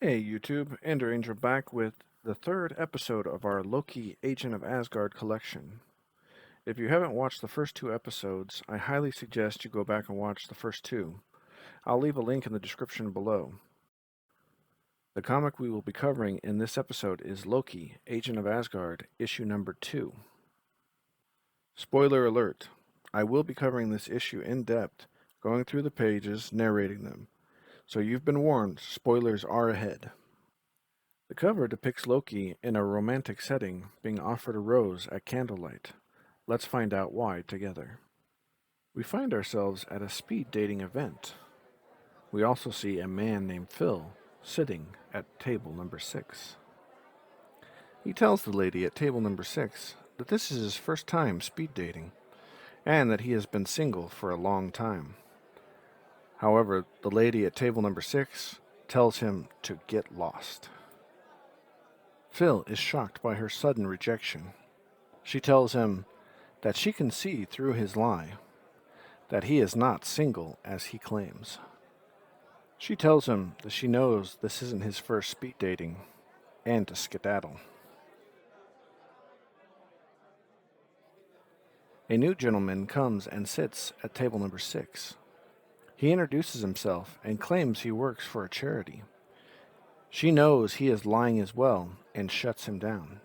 Hey YouTube, Ender Angel back with the third episode of our Loki Agent of Asgard collection. If you haven't watched the first two episodes, I highly suggest you go back and watch the first two. I'll leave a link in the description below. The comic we will be covering in this episode is Loki, Agent of Asgard, issue number 2. Spoiler alert, I will be covering this issue in depth, going through the pages, narrating them. So you've been warned, spoilers are ahead. The cover depicts Loki in a romantic setting, being offered a rose at candlelight. Let's find out why together. We find ourselves at a speed dating event. We also see a man named Phil sitting at table number 6. He tells the lady at table number 6 that this is his first time speed dating, and that he has been single for a long time. However, the lady at table number 6 tells him to get lost. Phil is shocked by her sudden rejection. She tells him that she can see through his lie, that he is not single as he claims. She tells him that she knows this isn't his first speed dating, and to skedaddle. A new gentleman comes and sits at table number 6. He introduces himself and claims he works for a charity. She knows he is lying as well and shuts him down.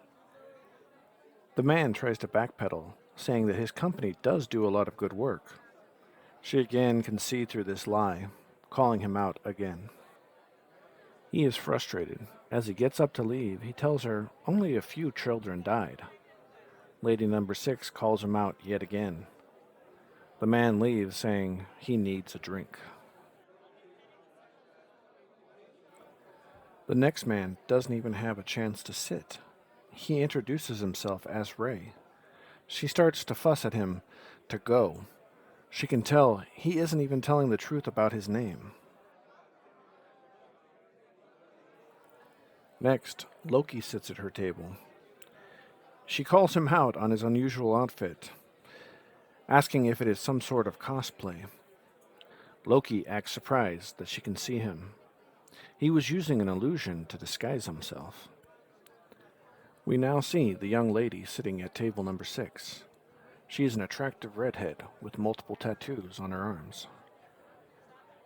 The man tries to backpedal, saying that his company does do a lot of good work. She again can see through this lie, calling him out again. He is frustrated. As he gets up to leave, he tells her only a few children died. Lady number 6 calls him out yet again. The man leaves, saying he needs a drink. The next man doesn't even have a chance to sit. He introduces himself as Ray. She starts to fuss at him to go. She can tell he isn't even telling the truth about his name. Next, Loki sits at her table. She calls him out on his unusual outfit, asking if it is some sort of cosplay. Loki acts surprised that she can see him. He was using an illusion to disguise himself. We now see the young lady sitting at table number 6. She is an attractive redhead with multiple tattoos on her arms.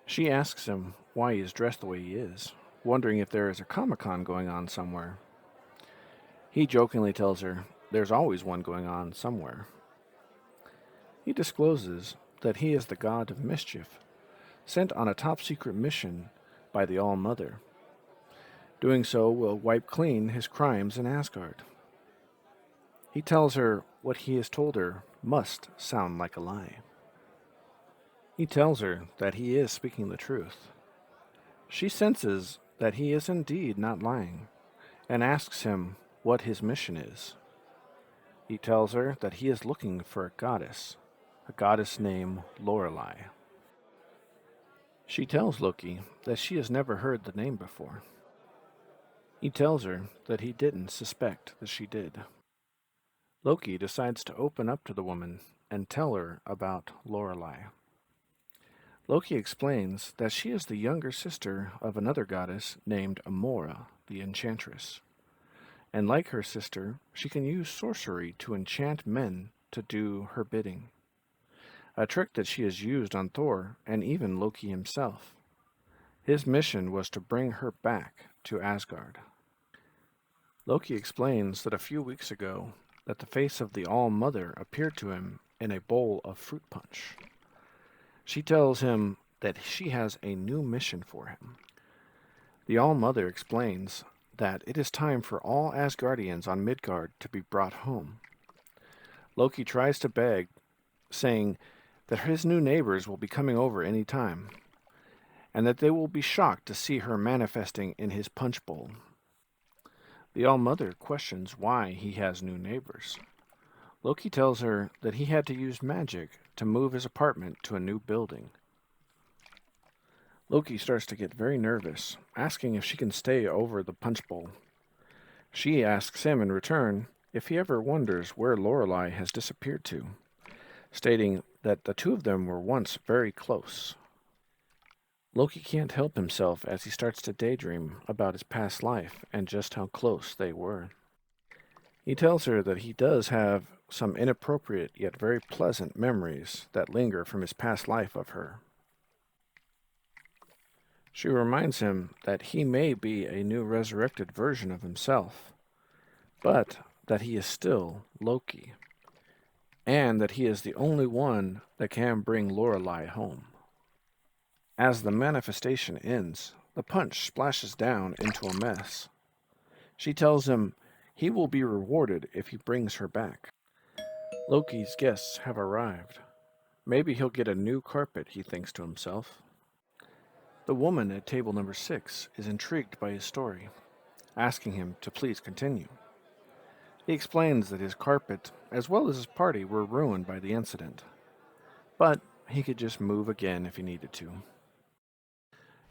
She asks him why he is dressed the way he is, wondering if there is a Comic-Con going on somewhere. He jokingly tells her there's always one going on somewhere. He discloses that he is the god of mischief, sent on a top-secret mission by the All-Mother. Doing so will wipe clean his crimes in Asgard. He tells her what he has told her must sound like a lie. He tells her that he is speaking the truth. She senses that he is indeed not lying, and asks him what his mission is. He tells her that he is looking for a goddess named Lorelei. She tells Loki that she has never heard the name before. He tells her that he didn't suspect that she did. Loki decides to open up to the woman and tell her about Lorelei. Loki explains that she is the younger sister of another goddess named Amora, the Enchantress. And like her sister, she can use sorcery to enchant men to do her bidding. A trick that she has used on Thor and even Loki himself. His mission was to bring her back to Asgard. Loki explains that a few weeks ago that the face of the All-Mother appeared to him in a bowl of fruit punch. She tells him that she has a new mission for him. The All-Mother explains that it is time for all Asgardians on Midgard to be brought home. Loki tries to beg, saying that his new neighbors will be coming over any time, and that they will be shocked to see her manifesting in his punch bowl. The All-Mother questions why he has new neighbors. Loki tells her that he had to use magic to move his apartment to a new building. Loki starts to get very nervous, asking if she can stay over the punch bowl. She asks him in return if he ever wonders where Lorelei has disappeared to, stating that the two of them were once very close. Loki can't help himself as he starts to daydream about his past life and just how close they were. He tells her that he does have some inappropriate yet very pleasant memories that linger from his past life of her. She reminds him that he may be a new resurrected version of himself, but that he is still Loki, and that he is the only one that can bring Lorelei home. As the manifestation ends, the punch splashes down into a mess. She tells him he will be rewarded if he brings her back. Loki's guests have arrived. Maybe he'll get a new carpet, he thinks to himself. The woman at table number 6 is intrigued by his story, asking him to please continue. He explains that his carpet, as well as his party, were ruined by the incident, but he could just move again if he needed to.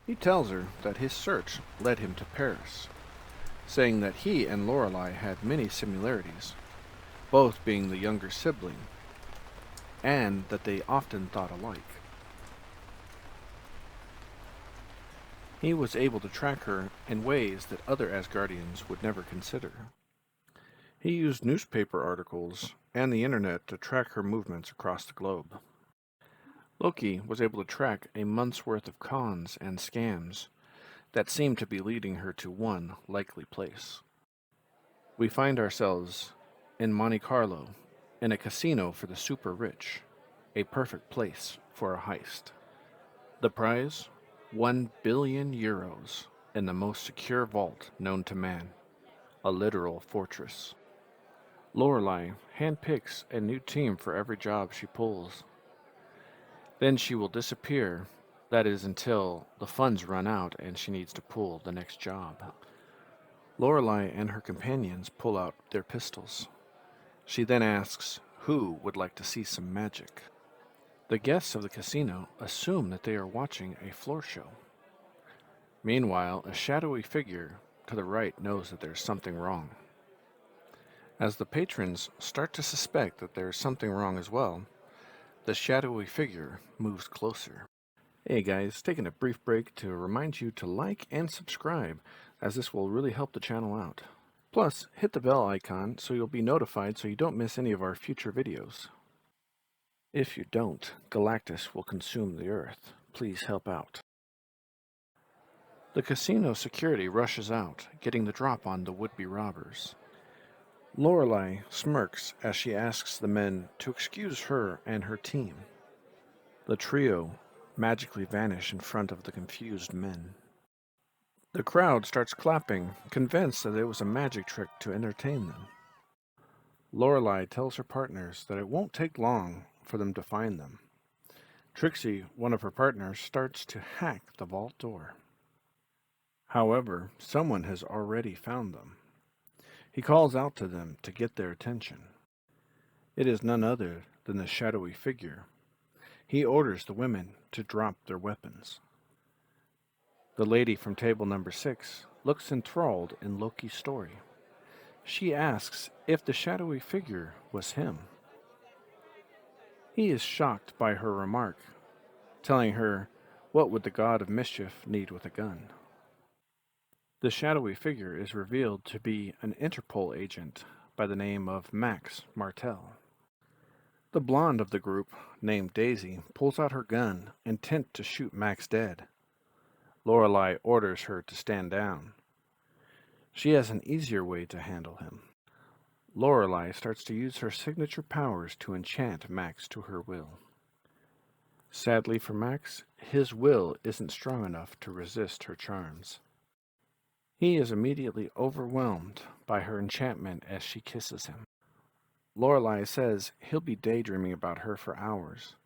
He tells her that his search led him to Paris, saying that he and Lorelei had many similarities, both being the younger sibling, and that they often thought alike. He was able to track her in ways that other Asgardians would never consider. He used newspaper articles and the internet to track her movements across the globe. Loki was able to track a month's worth of cons and scams that seemed to be leading her to one likely place. We find ourselves in Monte Carlo, in a casino for the super rich, a perfect place for a heist. The prize? 1 billion euros in the most secure vault known to man, a literal fortress. Lorelei handpicks a new team for every job she pulls. Then she will disappear, that is until the funds run out and she needs to pull the next job. Lorelei and her companions pull out their pistols. She then asks who would like to see some magic. The guests of the casino assume that they are watching a floor show. Meanwhile, a shadowy figure to the right knows that there's something wrong. As the patrons start to suspect that there is something wrong as well, the shadowy figure moves closer. Hey guys, taking a brief break to remind you to like and subscribe, as this will really help the channel out. Plus, hit the bell icon so you'll be notified so you don't miss any of our future videos. If you don't, Galactus will consume the Earth. Please help out. The casino security rushes out, getting the drop on the would-be robbers. Lorelei smirks as she asks the men to excuse her and her team. The trio magically vanish in front of the confused men. The crowd starts clapping, convinced that it was a magic trick to entertain them. Lorelei tells her partners that it won't take long for them to find them. Trixie, one of her partners, starts to hack the vault door. However, someone has already found them. He calls out to them to get their attention. It is none other than the shadowy figure. He orders the women to drop their weapons. The lady from table number 6 looks enthralled in Loki's story. She asks if the shadowy figure was him. He is shocked by her remark, telling her, what would the god of mischief need with a gun? The shadowy figure is revealed to be an Interpol agent by the name of Max Martel. The blonde of the group, named Daisy, pulls out her gun, intent to shoot Max dead. Lorelei orders her to stand down. She has an easier way to handle him. Lorelei starts to use her signature powers to enchant Max to her will. Sadly for Max, his will isn't strong enough to resist her charms. He is immediately overwhelmed by her enchantment as she kisses him. Lorelei says he'll be daydreaming about her for hours,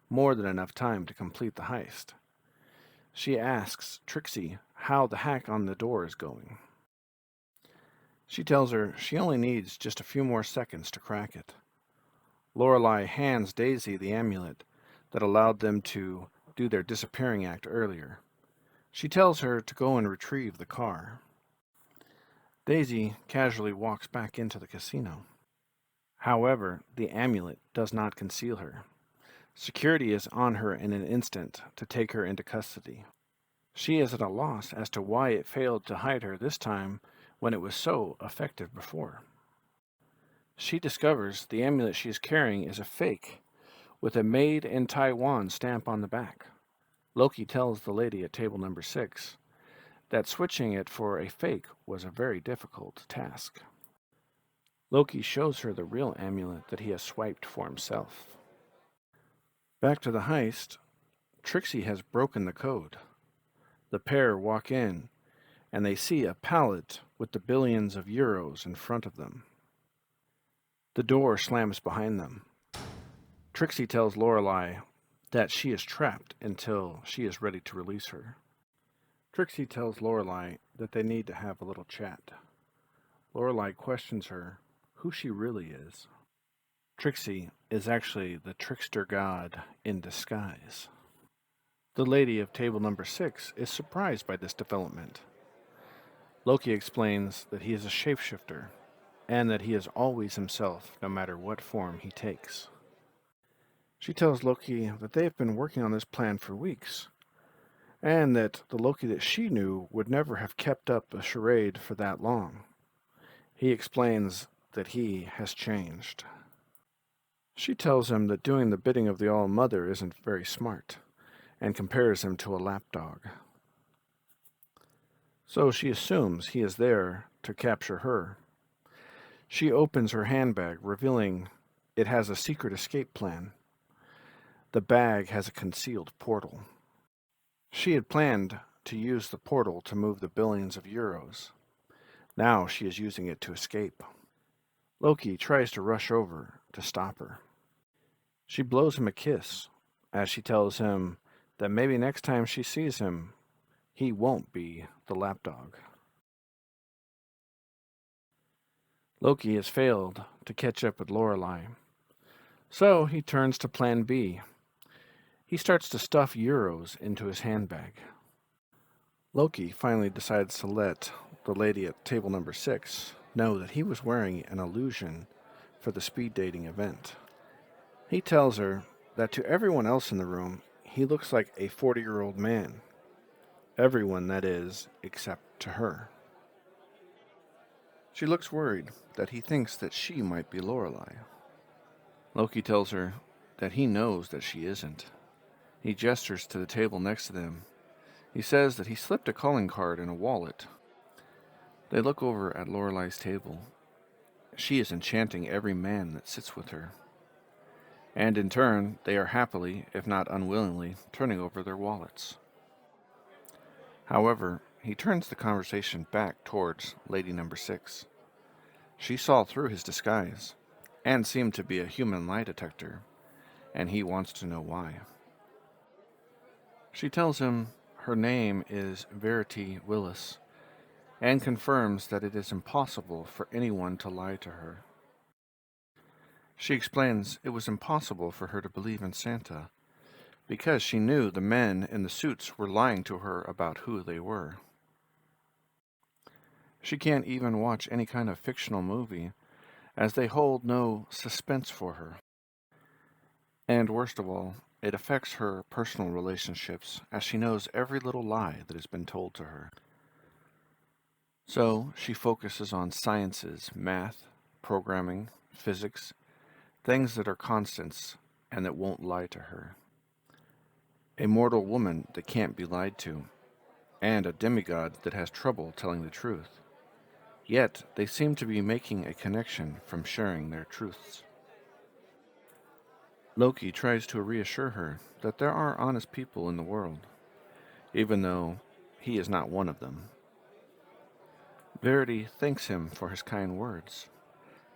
more than enough time to complete the heist. She asks Trixie how the hack on the door is going. She tells her she only needs just a few more seconds to crack it. Lorelei hands Daisy the amulet that allowed them to do their disappearing act earlier. She tells her to go and retrieve the car. Daisy casually walks back into the casino. However, the amulet does not conceal her. Security is on her in an instant to take her into custody. She is at a loss as to why it failed to hide her this time when it was so effective before. She discovers the amulet she is carrying is a fake, with a Made in Taiwan stamp on the back. Loki tells the lady at table number 6 that switching it for a fake was a very difficult task. Loki shows her the real amulet that he has swiped for himself. Back to the heist, Trixie has broken the code. The pair walk in, and they see a pallet with the billions of euros in front of them. The door slams behind them. Trixie tells Lorelei that she is trapped until she is ready to release her. Trixie tells Lorelei that they need to have a little chat. Lorelei questions her who she really is. Trixie is actually the trickster god in disguise. The lady of table number 6 is surprised by this development. Loki explains that he is a shapeshifter, and that he is always himself no matter what form he takes. She tells Loki that they have been working on this plan for weeks, and that the Loki that she knew would never have kept up a charade for that long. He explains that he has changed. She tells him that doing the bidding of the All-Mother isn't very smart, and compares him to a lapdog. So she assumes he is there to capture her. She opens her handbag, revealing it has a secret escape plan. The bag has a concealed portal. She had planned to use the portal to move the billions of euros. Now she is using it to escape. Loki tries to rush over to stop her. She blows him a kiss as she tells him that maybe next time she sees him, he won't be the lapdog. Loki has failed to catch up with Lorelei, so he turns to plan B. He starts to stuff euros into his handbag. Loki finally decides to let the lady at table number 6 know that he was wearing an illusion for the speed dating event. He tells her that to everyone else in the room, he looks like a 40-year-old man. Everyone, that is, except to her. She looks worried that he thinks that she might be Lorelei. Loki tells her that he knows that she isn't. He gestures to the table next to them. He says that he slipped a calling card in a wallet. They look over at Lorelei's table. She is enchanting every man that sits with her. And in turn, they are happily, if not unwillingly, turning over their wallets. However, he turns the conversation back towards Lady Number 6. She saw through his disguise, and seemed to be a human lie detector, and he wants to know why. She tells him her name is Verity Willis, and confirms that it is impossible for anyone to lie to her. She explains it was impossible for her to believe in Santa, because she knew the men in the suits were lying to her about who they were. She can't even watch any kind of fictional movie, as they hold no suspense for her. And worst of all, it affects her personal relationships, as she knows every little lie that has been told to her. So she focuses on sciences, math, programming, physics, things that are constants and that won't lie to her. A mortal woman that can't be lied to, and a demigod that has trouble telling the truth. Yet they seem to be making a connection from sharing their truths. Loki tries to reassure her that there are honest people in the world, even though he is not one of them. Verity thanks him for his kind words,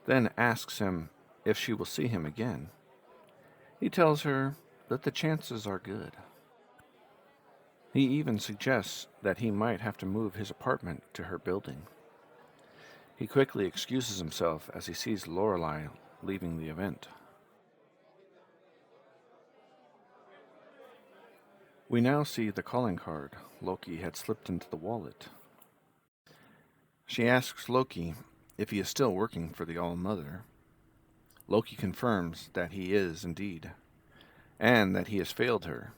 then asks him if she will see him again. He tells her that the chances are good. He even suggests that he might have to move his apartment to her building. He quickly excuses himself as he sees Lorelei leaving the event. We now see the calling card Loki had slipped into the wallet. She asks Loki if he is still working for the All-Mother. Loki confirms that he is indeed, and that he has failed her.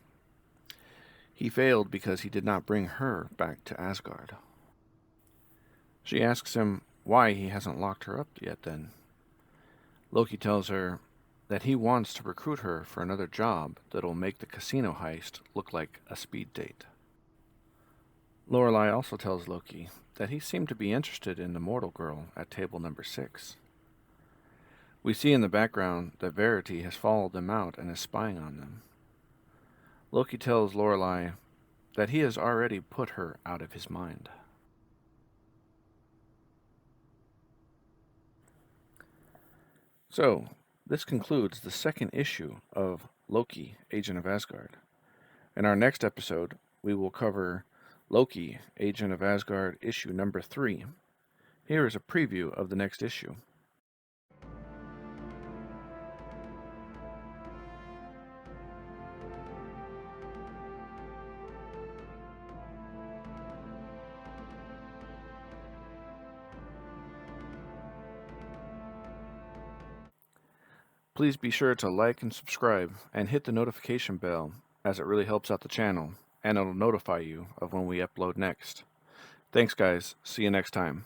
He failed because he did not bring her back to Asgard. She asks him why he hasn't locked her up yet then. Loki tells her that he wants to recruit her for another job that'll make the casino heist look like a speed date. Lorelei also tells Loki that he seemed to be interested in the mortal girl at table number 6. We see in the background that Verity has followed them out and is spying on them. Loki tells Lorelei that he has already put her out of his mind. So, this concludes the second issue of Loki, Agent of Asgard. In our next episode, we will cover Loki, Agent of Asgard, issue number 3. Here is a preview of the next issue. Please be sure to like and subscribe and hit the notification bell, as it really helps out the channel, and it'll notify you of when we upload next. Thanks guys, see you next time.